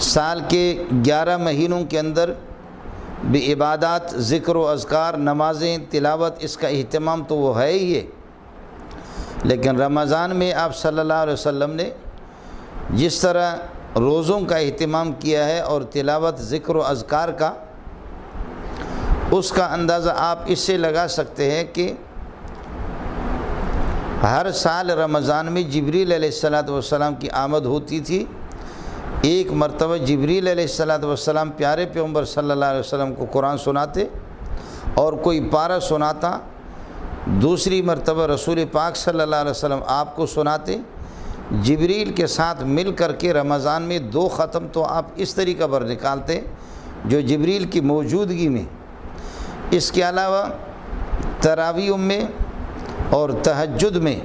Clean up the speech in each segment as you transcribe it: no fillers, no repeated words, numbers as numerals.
سال کے 11 مہینوں کے اندر بھی عبادات، ذکر و اذکار، نمازیں، تلاوت، اس کا اہتمام تو وہ ہے ہی ہے، لیکن رمضان میں آپ صلی اللہ علیہ وسلم نے جس طرح روزوں کا اہتمام کیا ہے اور تلاوت، ذکر و اذکار کا، اس کا اندازہ آپ اس سے لگا سکتے ہیں کہ ہر سال رمضان میں جبریل علیہ السلام کی آمد ہوتی تھی۔ ایک مرتبہ جبریل علیہ السلام پیارے پیغمبر صلی اللہ علیہ وسلم کو قرآن سناتے اور کوئی پارہ سناتا، دوسری مرتبہ رسول پاک صلی اللہ علیہ وسلم آپ کو سناتے۔ جبریل کے ساتھ مل کر کے رمضان میں 2 ختم تو آپ اس طریقہ پر نکالتے جو جبریل کی موجودگی میں۔ اس کے علاوہ تراویح میں اور تہجد میں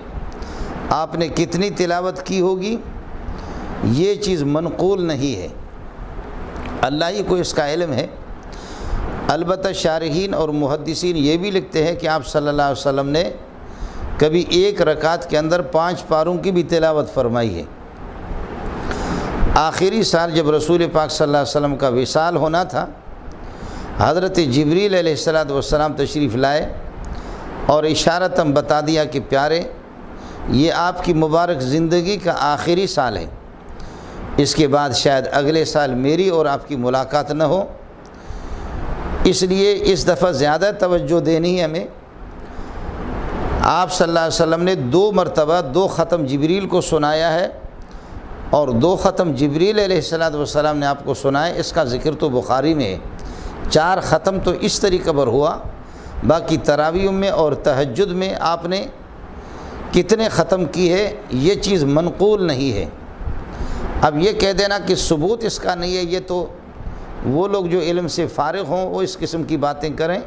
آپ نے کتنی تلاوت کی ہوگی، یہ چیز منقول نہیں ہے، اللہ ہی کو اس کا علم ہے۔ البتہ شارحین اور محدثین یہ بھی لکھتے ہیں کہ آپ صلی اللہ علیہ وسلم نے کبھی ایک رکعت کے اندر 5 پاروں کی بھی تلاوت فرمائی ہے۔ آخری سال جب رسول پاک صلی اللہ علیہ وسلم کا وصال ہونا تھا، حضرت جبریل علیہ السلام تشریف لائے اور اشارتاً بتا دیا کہ پیارے، یہ آپ کی مبارک زندگی کا آخری سال ہے، اس کے بعد شاید اگلے سال میری اور آپ کی ملاقات نہ ہو، اس لیے اس دفعہ زیادہ توجہ دینی ہے ہمیں۔ آپ صلی اللہ علیہ وسلم نے 2 مرتبہ 2 ختم جبریل کو سنایا ہے اور 2 ختم جبریل علیہ السلام نے آپ کو سنائے، اس کا ذکر تو بخاری میں ہے۔ 4 ختم تو اس طریقے پر ہوا، باقی تراویح میں اور تہجد میں آپ نے کتنے ختم کی ہے یہ چیز منقول نہیں ہے۔ اب یہ کہہ دینا کہ ثبوت اس کا نہیں ہے، یہ تو وہ لوگ جو علم سے فارغ ہوں وہ اس قسم کی باتیں کریں،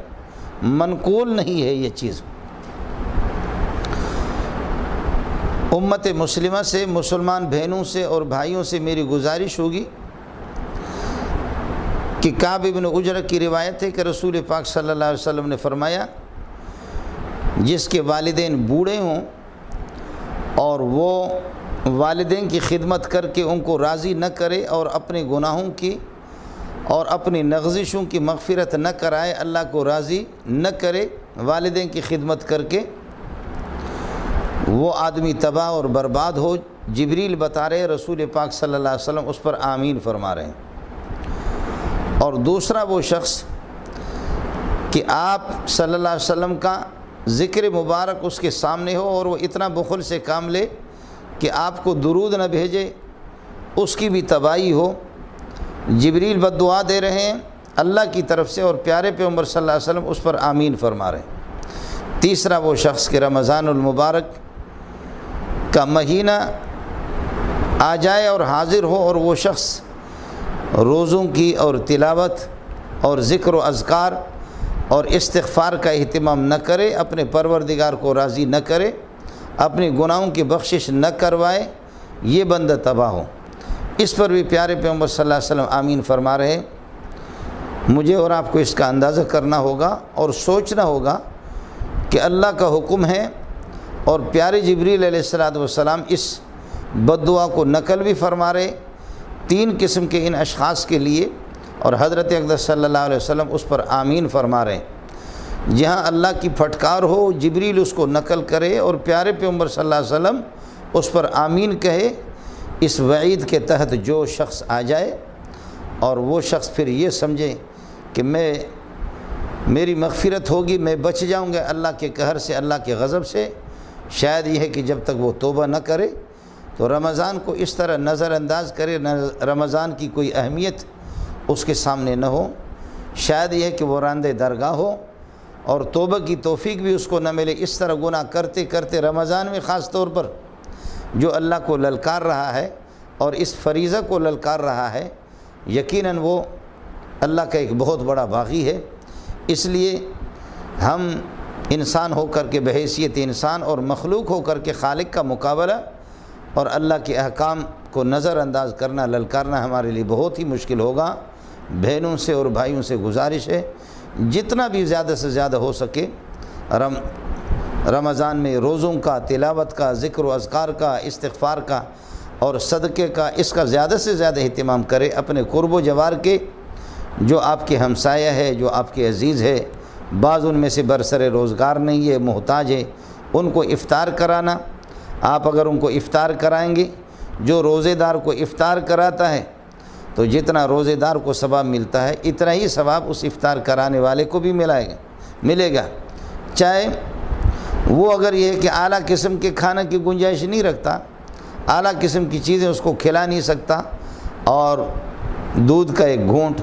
منقول نہیں ہے یہ چیز۔ امت مسلمہ سے، مسلمان بہنوں سے اور بھائیوں سے میری گزارش ہوگی کہ کعب بن عجرہ کی روایت ہے کہ رسول پاک صلی اللہ علیہ وسلم نے فرمایا، جس کے والدین بوڑھے ہوں اور وہ والدین کی خدمت کر کے ان کو راضی نہ کرے اور اپنے گناہوں کی اور اپنی نغزشوں کی مغفرت نہ کرائے، اللہ کو راضی نہ کرے والدین کی خدمت کر کے، وہ آدمی تباہ اور برباد ہو۔ جبریل بتا رہے، رسول پاک صلی اللہ علیہ وسلم اس پر آمین فرما رہے ہیں۔ اور دوسرا وہ شخص کہ آپ صلی اللہ علیہ وسلم کا ذکر مبارک اس کے سامنے ہو اور وہ اتنا بخل سے کام لے کہ آپ کو درود نہ بھیجے، اس کی بھی تباہی ہو۔ جبریل بد دعا دے رہے ہیں اللہ کی طرف سے اور پیارے پیغمبر صلی اللہ علیہ وسلم اس پر آمین فرما رہے ہیں۔ تیسرا وہ شخص کہ رمضان المبارک کا مہینہ آ جائے اور حاضر ہو اور وہ شخص روزوں کی اور تلاوت اور ذکر و اذکار اور استغفار کا اہتمام نہ کرے، اپنے پروردگار کو راضی نہ کرے، اپنے گناہوں کی بخشش نہ کروائے، یہ بندہ تباہ ہو۔ اس پر بھی پیارے پیغمبر صلی اللہ علیہ وسلم آمین فرما رہے ہیں۔ مجھے اور آپ کو اس کا اندازہ کرنا ہوگا اور سوچنا ہوگا کہ اللہ کا حکم ہے اور پیارے جبریل علیہ السلام اس بد دعا کو نقل بھی فرما رہے 3 قسم کے ان اشخاص کے لیے، اور حضرت اقدس صلی اللہ علیہ وسلم اس پر آمین فرما رہے ہیں۔ جہاں اللہ کی پھٹکار ہو، جبریل اس کو نقل کرے اور پیارے پیغمبر صلی اللہ علیہ وسلم اس پر آمین کہے، اس وعید کے تحت جو شخص آ جائے اور وہ شخص پھر یہ سمجھے کہ میری مغفرت ہوگی، میں بچ جاؤں گا اللہ کے قہر سے، اللہ کے غضب سے، شاید یہ ہے کہ جب تک وہ توبہ نہ کرے تو رمضان کو اس طرح نظر انداز کرے، رمضان کی کوئی اہمیت اس کے سامنے نہ ہو، شاید یہ ہے کہ وہ راندے درگاہ ہو اور توبہ کی توفیق بھی اس کو نہ ملے۔ اس طرح گناہ کرتے کرتے رمضان میں خاص طور پر جو اللہ کو للکار رہا ہے اور اس فریضہ کو للکار رہا ہے، یقیناً وہ اللہ کا ایک بہت بڑا باغی ہے۔ اس لیے ہم انسان ہو کر کے بحیثیت انسان اور مخلوق ہو کر کے خالق کا مقابلہ اور اللہ کے احکام کو نظر انداز کرنا، للکارنا ہمارے لیے بہت ہی مشکل ہوگا۔ بہنوں سے اور بھائیوں سے گزارش ہے جتنا بھی زیادہ سے زیادہ ہو سکے رمضان میں روزوں کا، تلاوت کا، ذکر و اذکار کا، استغفار کا اور صدقے کا اس کا زیادہ سے زیادہ اہتمام کرے. اپنے قرب و جوار کے جو آپ کے ہمسایہ ہے, جو آپ کے عزیز ہے, بعض ان میں سے برسر روزگار نہیں ہے, محتاج ہے, ان کو افطار کرانا. آپ اگر ان کو افطار کرائیں گے, جو روزے دار کو افطار کراتا ہے تو جتنا روزے دار کو ثواب ملتا ہے اتنا ہی ثواب اس افطار کرانے والے کو بھی ملے گا. چاہے وہ اگر یہ ہے کہ اعلیٰ قسم کے کھانا کی گنجائش نہیں رکھتا, اعلیٰ قسم کی چیزیں اس کو کھلا نہیں سکتا, اور دودھ کا ایک گھونٹ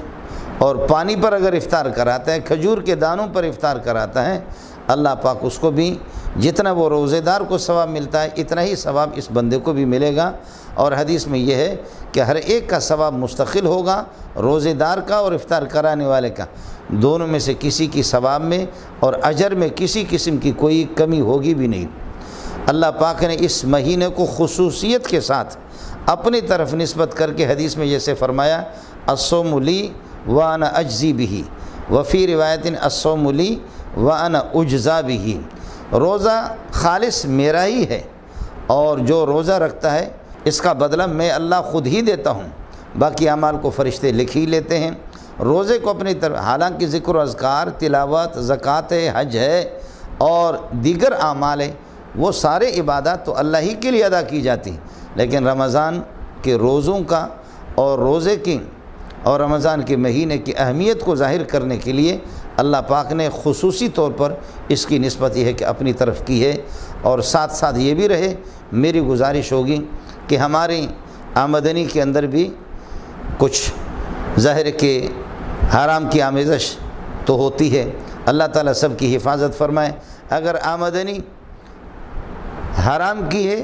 اور پانی پر اگر افطار کراتا ہے, کھجور کے دانوں پر افطار کراتا ہے, اللہ پاک اس کو بھی جتنا وہ روزے دار کو ثواب ملتا ہے اتنا ہی ثواب اس بندے کو بھی ملے گا. اور حدیث میں یہ ہے کہ ہر ایک کا ثواب مستقل ہوگا, روزے دار کا اور افطار کرانے والے کا, دونوں میں سے کسی کی ثواب میں اور اجر میں کسی قسم کی کوئی کمی ہوگی بھی نہیں. اللہ پاک نے اس مہینے کو خصوصیت کے ساتھ اپنی طرف نسبت کر کے حدیث میں جیسے فرمایا الصوم لی وانا اجزی بہ, وفی روایت الصوم لی وانا اجزا بہ, روزہ خالص میرا ہی ہے اور جو روزہ رکھتا ہے اس کا بدلہ میں اللہ خود ہی دیتا ہوں, باقی اعمال کو فرشتے لکھ ہی لیتے ہیں. روزے کو اپنی طرف, حالانکہ ذکر و اذکار, تلاوت, زکوٰۃ ہے, حج ہے اور دیگر اعمال ہے, وہ سارے عبادات تو اللہ ہی کے لیے ادا کی جاتی, لیکن رمضان کے روزوں کا اور روزے کی اور رمضان کے مہینے کی اہمیت کو ظاہر کرنے کے لیے اللہ پاک نے خصوصی طور پر اس کی نسبت یہ ہے کہ اپنی طرف کی ہے. اور ساتھ ساتھ یہ بھی رہے, میری گزارش ہوگی کہ ہماری آمدنی کے اندر بھی کچھ ظاہر کہ حرام کی آمیزش تو ہوتی ہے, اللہ تعالیٰ سب کی حفاظت فرمائے. اگر آمدنی حرام کی ہے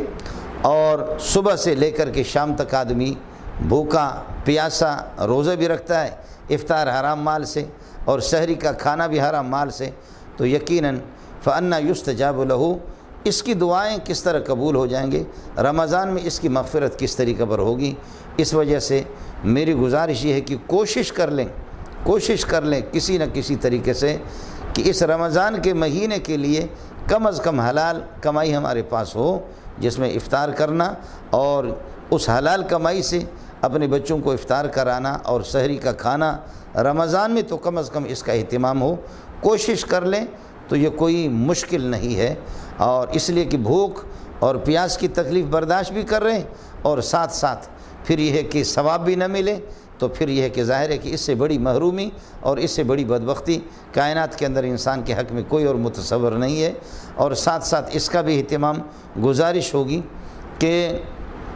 اور صبح سے لے کر کے شام تک آدمی بھوکا پیاسا روزہ بھی رکھتا ہے, افطار حرام مال سے اور سحری کا کھانا بھی حرام مال سے, تو یقیناً فَأَنَّا يُسْتَجَابُ لَهُ, اس کی دعائیں کس طرح قبول ہو جائیں گے, رمضان میں اس کی مغفرت کس طریقے پر ہوگی. اس وجہ سے میری گزارش یہ ہے کہ کوشش کر لیں کسی نہ کسی طریقے سے کہ اس رمضان کے مہینے کے لیے کم از کم حلال کمائی ہمارے پاس ہو جس میں افطار کرنا, اور اس حلال کمائی سے اپنے بچوں کو افطار کرانا اور سحری کا کھانا رمضان میں تو کم از کم اس کا اہتمام ہو. کوشش کر لیں تو یہ کوئی مشکل نہیں ہے, اور اس لیے کہ بھوک اور پیاس کی تکلیف برداشت بھی کر رہے ہیں اور ساتھ ساتھ پھر یہ ہے کہ ثواب بھی نہ ملے, تو پھر یہ ہے کہ ظاہر ہے کہ اس سے بڑی محرومی اور اس سے بڑی بدبختی کائنات کے اندر انسان کے حق میں کوئی اور متصور نہیں ہے. اور ساتھ ساتھ اس کا بھی اہتمام گزارش ہوگی کہ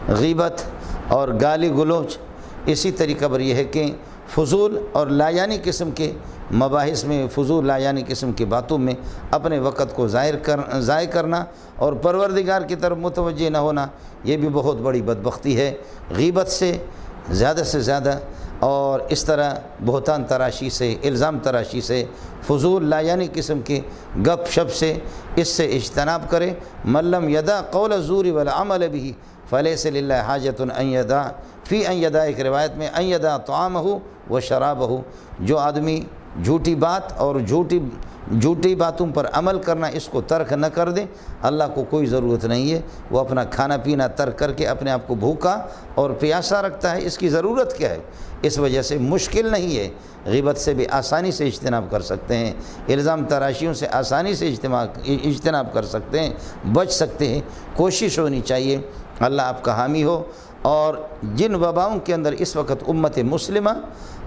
غیبت اور گالی گلوچ, اسی طریقہ پر یہ ہے کہ فضول اور لایانی قسم کے مباحث میں, فضول لایانی قسم کی باتوں میں اپنے وقت کو ضائع کرنا اور پروردگار کی طرف متوجہ نہ ہونا, یہ بھی بہت بڑی بدبختی ہے. غیبت سے زیادہ اور اس طرح بہتان تراشی سے, الزام تراشی سے, فضول لایانی قسم کے گپ شپ سے, اس سے اجتناب کرے. من لم یدع قول الزور والعمل به فلیس للہ حاجۃ ان یدع فی ان یدع, ایک روایت میں ان یدع طعامہ و شرابہ, جو آدمی جھوٹی بات اور جھوٹی باتوں پر عمل کرنا اس کو ترک نہ کر دے, اللہ کو کوئی ضرورت نہیں ہے, وہ اپنا کھانا پینا ترک کر کے اپنے آپ کو بھوکا اور پیاسا رکھتا ہے, اس کی ضرورت کیا ہے. اس وجہ سے مشکل نہیں ہے, غیبت سے بھی آسانی سے اجتناب کر سکتے ہیں, الزام تراشیوں سے آسانی سے اجتناب کر سکتے ہیں, بچ سکتے ہیں. کوشش ہونی چاہیے, اللہ آپ کا حامی ہو. اور جن وباؤں کے اندر اس وقت امت مسلمہ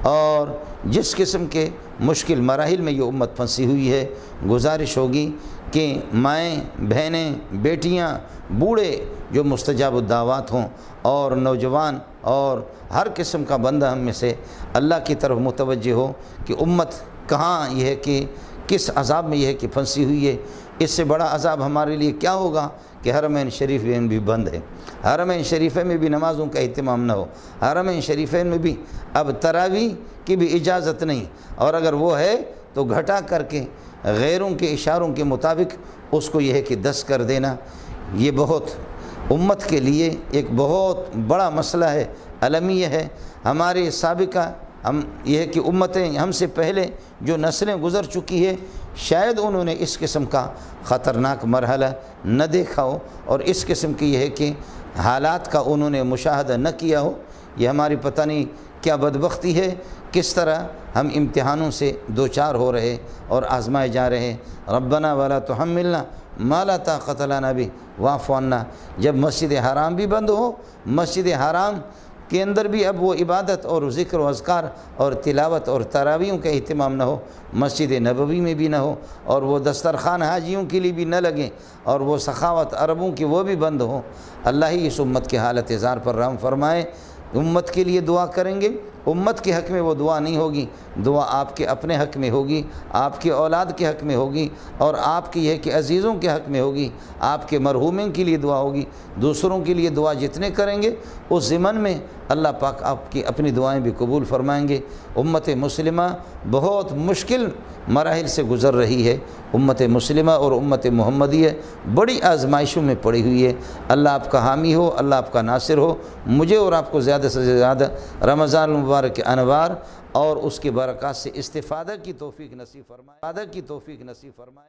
اور جس قسم کے مشکل مراحل میں یہ امت پھنسی ہوئی ہے, گزارش ہوگی کہ مائیں, بہنیں, بیٹیاں, بوڑھے جو مستجاب الدعوات ہوں, اور نوجوان اور ہر قسم کا بندہ ہم میں سے اللہ کی طرف متوجہ ہو کہ امت کہاں یہ ہے کہ کس عذاب میں یہ ہے کہ پھنسی ہوئی ہے. اس سے بڑا عذاب ہمارے لیے کیا ہوگا کہ حرمین شریفین بھی بند ہے, حرمین شریفین میں بھی نمازوں کا اہتمام نہ ہو, حرمین شریفین میں بھی اب تراویح کی بھی اجازت نہیں, اور اگر وہ ہے تو گھٹا کر کے غیروں کے اشاروں کے مطابق اس کو یہ ہے کہ 10 کر دینا. یہ بہت امت کے لیے ایک بہت بڑا مسئلہ ہے, المیہ ہے. ہمارے سابقہ یہ ہے کہ امتیں ہم سے پہلے جو نسلیں گزر چکی ہے, شاید انہوں نے اس قسم کا خطرناک مرحلہ نہ دیکھا ہو, اور اس قسم کی یہ ہے کہ حالات کا انہوں نے مشاہدہ نہ کیا ہو، یہ ہماری پتہ نہیں کیا بدبختی ہے، کس طرح ہم امتحانوں سے دوچار ہو رہے اور آزمائے جا رہے۔ ربنا ولا تحملنا ما لا طاقت لنا به واعف عنا۔ جب مسجد حرام بھی بند ہو، مسجد حرام کے اندر بھی اب وہ عبادت اور ذکر و اذکار اور تلاوت اور تراویحوں کا اہتمام نہ ہو، مسجد نبوی میں بھی نہ ہو، اور وہ دسترخوان حاجیوں کے لیے بھی نہ لگیں، اور وہ سخاوت عربوں کی وہ بھی بند ہو۔ اللہ ہی اس امت کی حالت زار پر رحم فرمائے۔ امت کے لیے دعا کریں گے، امت کے حق میں وہ دعا نہیں ہوگی، دعا آپ کے اپنے حق میں ہوگی، آپ کے اولاد کے حق میں ہوگی، اور آپ کی یہ کہ عزیزوں کے حق میں ہوگی، آپ کے مرحومین کے لیے دعا ہوگی۔ دوسروں کے لیے دعا جتنے کریں گے اس ضمن میں اللہ پاک آپ کی اپنی دعائیں بھی قبول فرمائیں گے۔ امت مسلمہ بہت مشکل مراحل سے گزر رہی ہے، امت مسلمہ اور امت محمدیہ بڑی آزمائشوں میں پڑی ہوئی ہے۔ اللہ آپ کا حامی ہو، اللہ آپ کا ناصر ہو، مجھے اور آپ کو زیادہ سے زیادہ رمضان المبارک کے انوار اور اس کی برکات سے استفادہ کی توفیق نصیب فرمائے۔